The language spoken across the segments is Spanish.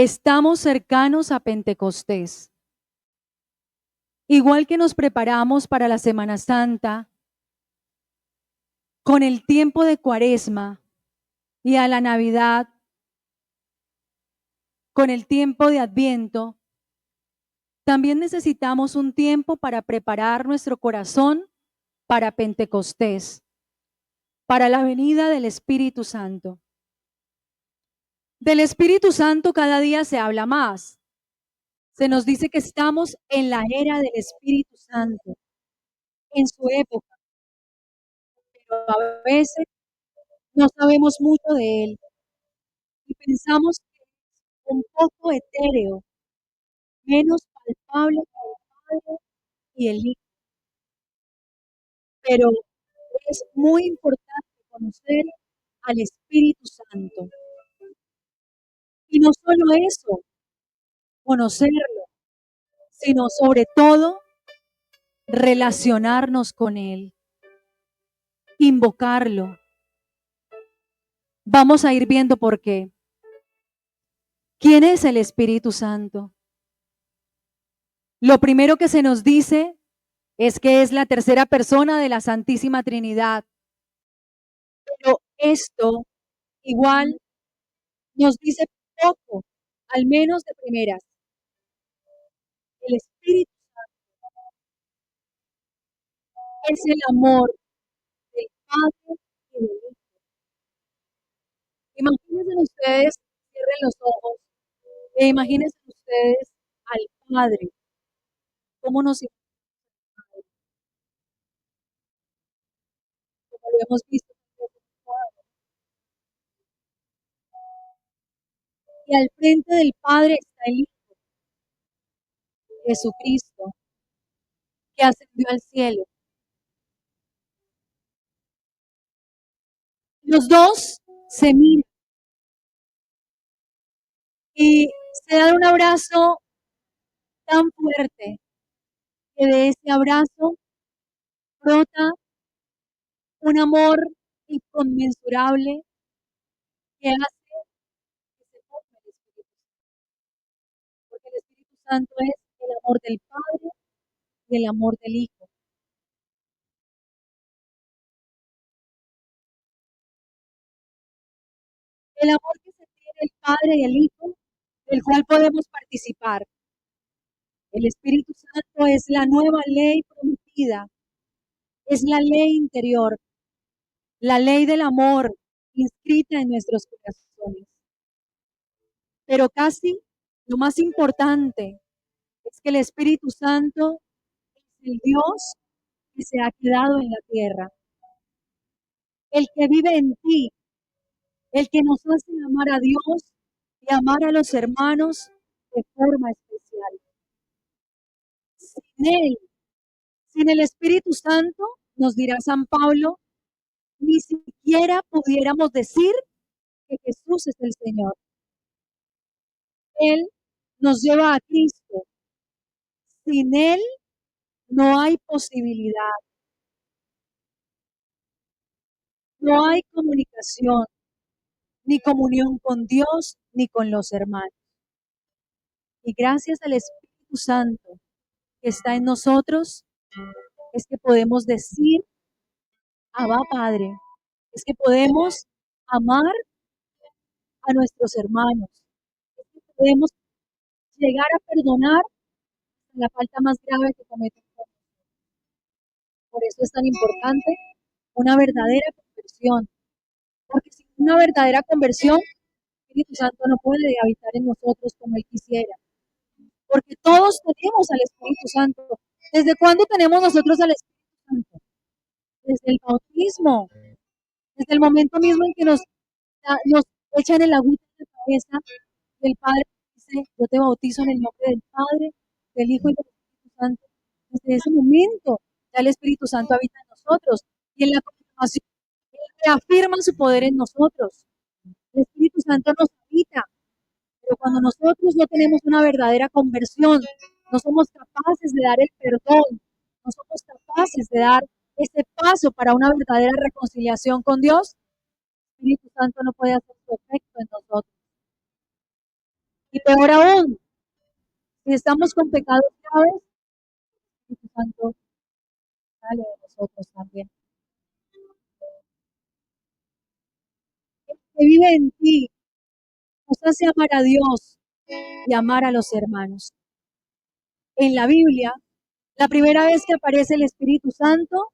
Estamos cercanos a Pentecostés. Igual que nos preparamos para la Semana Santa, con el tiempo de Cuaresma y a la Navidad, con el tiempo de Adviento, también necesitamos un tiempo para preparar nuestro corazón para Pentecostés, para la venida del Espíritu Santo. Del Espíritu Santo cada día se habla más. Se nos dice que estamos en la era del Espíritu Santo, en su época, pero a veces no sabemos mucho de él y pensamos que es un poco etéreo, menos palpable que el Padre y el Hijo. Pero es muy importante conocer al Espíritu Santo. Y no solo eso, conocerlo, sino sobre todo relacionarnos con Él, invocarlo. Vamos a ir viendo por qué. ¿Quién es el Espíritu Santo? Lo primero que se nos dice es que es la tercera persona de la Santísima Trinidad. Pero esto igual nos dice poco, al menos de primeras. El Espíritu es el amor del Padre y del Hijo. Imagínense ustedes, cierren los ojos, e imagínense ustedes al Padre, cómo nos imaginamos, como lo hemos visto. Y al frente del Padre está el Hijo, Jesucristo, que ascendió al cielo. Los dos se miran y se dan un abrazo tan fuerte que de ese abrazo brota un amor inconmensurable que hace que se forme el Espíritu Santo. Porque el Espíritu Santo es el amor del Padre y el amor del Hijo. El amor que se tiene el Padre y el Hijo, del cual podemos participar. El Espíritu Santo es la nueva ley prometida, es la ley interior, la ley del amor inscrita en nuestros corazones. Pero casi lo más importante es que el Espíritu Santo es el Dios que se ha quedado en la tierra, el que vive en ti, el que nos hace amar a Dios y amar a los hermanos de forma especial. Sin Él, sin el Espíritu Santo, nos dirá San Pablo, ni siquiera pudiéramos decir que Jesús es el Señor. Él nos lleva a Cristo. Sin Él no hay posibilidad, no hay comunicación, ni comunión con Dios, ni con los hermanos. Y gracias al Espíritu Santo que está en nosotros, es que podemos decir, Abba Padre, es que podemos amar a nuestros hermanos, es que podemos llegar a perdonar la falta más grave que cometen. Por eso es tan importante una verdadera conversión, porque sin una verdadera conversión, el Espíritu Santo no puede habitar en nosotros como Él quisiera, porque todos tenemos al Espíritu Santo. ¿Desde cuándo tenemos nosotros al Espíritu Santo? Desde el bautismo, desde el momento mismo en que nos echan el agüita en la cabeza, el Padre dice, yo te bautizo en el nombre del Padre, del Hijo y del Espíritu Santo. Desde ese momento ya el Espíritu Santo habita en nosotros y en la confirmación Él reafirma su poder en nosotros. El Espíritu Santo nos habita, pero cuando nosotros no tenemos una verdadera conversión, no somos capaces de dar el perdón, no somos capaces de dar ese paso para una verdadera reconciliación con Dios, el Espíritu Santo no puede hacer su efecto en nosotros. Y peor aún, si estamos con pecados graves, el Espíritu Santo sale de nosotros también. El que vive en ti nos hace amar a Dios y amar a los hermanos. En la Biblia, la primera vez que aparece el Espíritu Santo,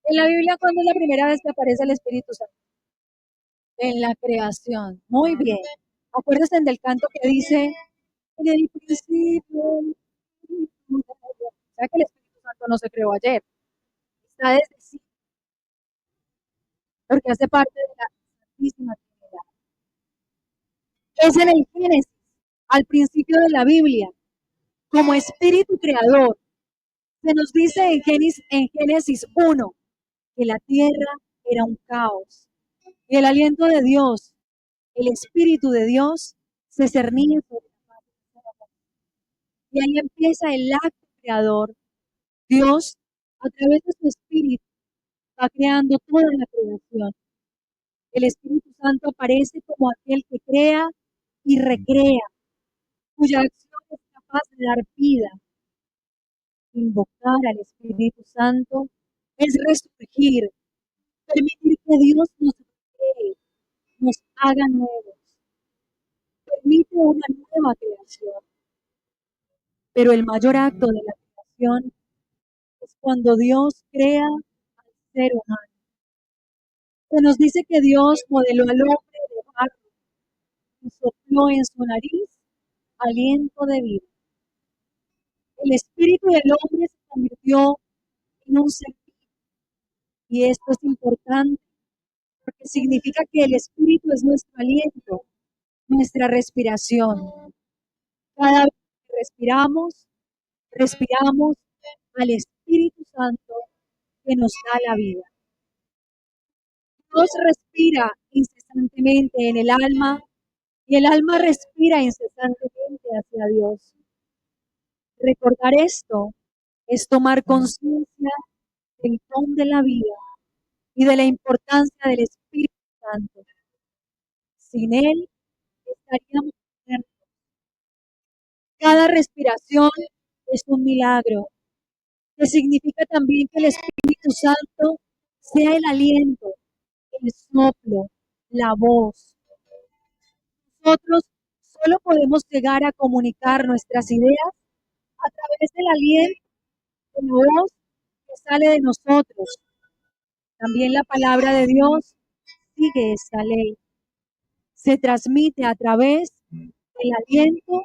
en la Biblia, ¿cuándo es la primera vez que aparece el Espíritu Santo? En la creación. Muy bien. Acuérdense del canto que dice, en el principio, o sea que el Espíritu Santo no se creó ayer, está desde sí, porque hace parte de la Santísima Trinidad. Es en el Génesis, al principio de la Biblia, como espíritu creador. Se nos dice en Génesis 1 que la tierra era un caos y el aliento de Dios, el Espíritu de Dios, se cernía sobre la faz de la tierra. Y ahí empieza el acto creador. Dios, a través de su Espíritu, va creando toda la creación. El Espíritu Santo aparece como aquel que crea y recrea, cuya acción es capaz de dar vida. Invocar al Espíritu Santo es resurgir, permitir que Dios nos cree, nos haga nuevos, permite una nueva creación. Pero el mayor acto de la creación es cuando Dios crea al ser humano. Se nos dice que Dios modeló al hombre de barro y sopló en su nariz aliento de vida. El espíritu del hombre se convirtió en un ser vivo. Y esto es importante porque significa que el espíritu es nuestro aliento, nuestra respiración. Cada vez que respiramos al Espíritu Santo que nos da la vida. Dios respira incesantemente en el alma y el alma respira incesantemente hacia Dios. Recordar esto es tomar conciencia del don de la vida y de la importancia del Espíritu Santo. Sin Él estaríamos muertos. Cada respiración es un milagro, que significa también que el Espíritu Santo sea el aliento, el soplo, la voz. Nosotros solo podemos llegar a comunicar nuestras ideas a través del aliento, de la voz que sale de nosotros. También la palabra de Dios sigue esta ley. Se transmite a través del aliento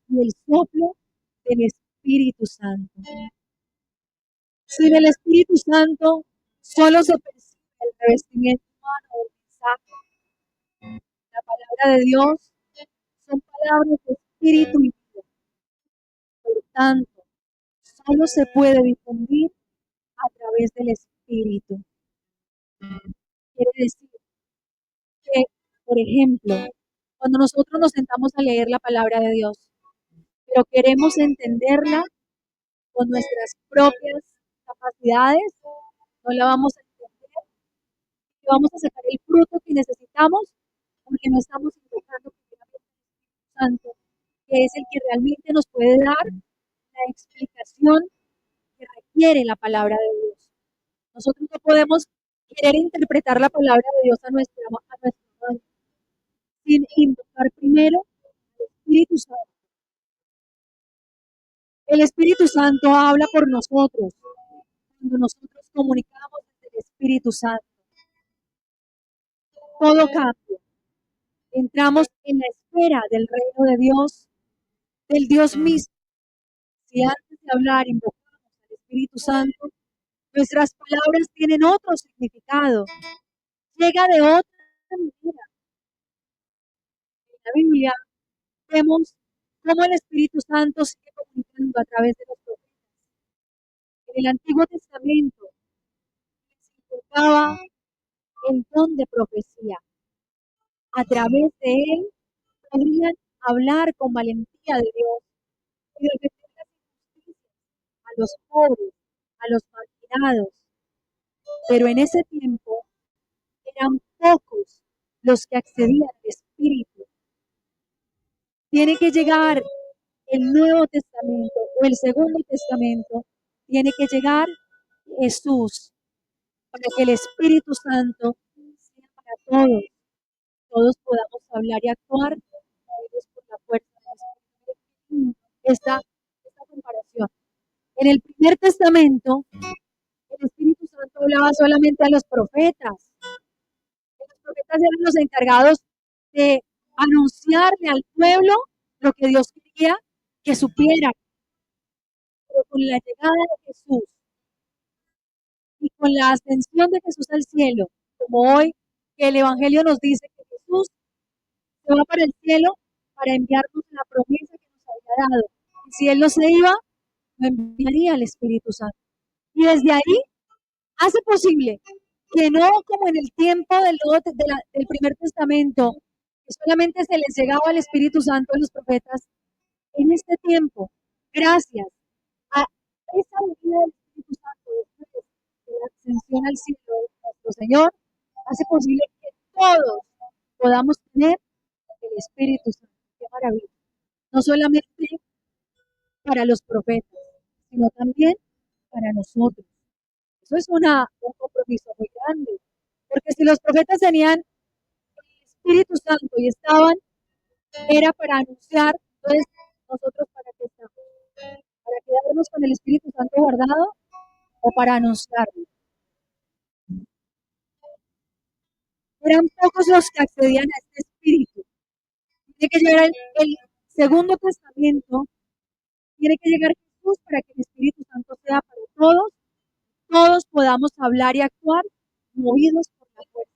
y el soplo del Espíritu Santo. Sin el Espíritu Santo solo se percibe el revestimiento humano del mensaje. La palabra de Dios son palabras de espíritu y vida. Por tanto, solo se puede difundir a través del Espíritu. Quiere decir que, por ejemplo, cuando nosotros nos sentamos a leer la palabra de Dios, pero queremos entenderla con nuestras propias capacidades, no la vamos a entender y vamos a sacar el fruto que necesitamos porque no estamos invocando primeramente al Espíritu Santo, que es el que realmente nos puede dar la explicación que requiere la palabra de Dios. Nosotros no podemos querer interpretar la palabra de Dios a nuestra manera, sin invocar primero al Espíritu Santo. El Espíritu Santo habla por nosotros cuando nosotros comunicamos desde el Espíritu Santo. Todo cambia. Entramos en la esfera del reino de Dios, del Dios mismo. Si antes de hablar invocamos al Espíritu Santo, nuestras palabras tienen otro significado. Llega de otra manera. En la Biblia vemos cómo el Espíritu Santo sigue comunicando a través de los profetas. En el Antiguo Testamento se invocaba el don de profecía. A través de él podrían hablar con valentía de Dios y defender las injusticias a los pobres, a los marginados. Pero en ese tiempo eran pocos los que accedían al Espíritu. tiene que llegar el Nuevo Testamento o el Segundo Testamento, tiene que llegar Jesús para que el Espíritu Santo sea para todos, todos podamos hablar y actuar movidos por la fuerza del Espíritu. Esta comparación. En el primer testamento, el Espíritu Santo hablaba solamente a los profetas. Los profetas eran los encargados de anunciarle al pueblo lo que Dios quería que supieran. Pero con la llegada de Jesús y con la ascensión de Jesús al cielo, como hoy que el Evangelio nos dice que Jesús se va para el cielo para enviarnos la promesa que nos había dado. Y si Él no se iba, no enviaría al Espíritu Santo. Y desde ahí hace posible que no como en el tiempo del primer testamento, que solamente se les llegaba el Espíritu Santo a los profetas, en este tiempo, gracias a esa venida del Espíritu Santo después de la ascensión al cielo de nuestro Señor, hace posible que todos podamos tener el Espíritu Santo. Qué maravilla. No solamente para los profetas, sino también para nosotros. Eso es un compromiso muy grande, porque si los profetas tenían el Espíritu Santo y estaban, era para anunciar, entonces nosotros para qué estamos, para quedarnos con el Espíritu Santo guardado o para anunciarlo. Eran pocos los que accedían a este Espíritu. Tiene que llegar el Segundo Testamento, tiene que llegar Jesús para que el Espíritu Santo sea para todos, todos podamos hablar y actuar movidos por la fuerza.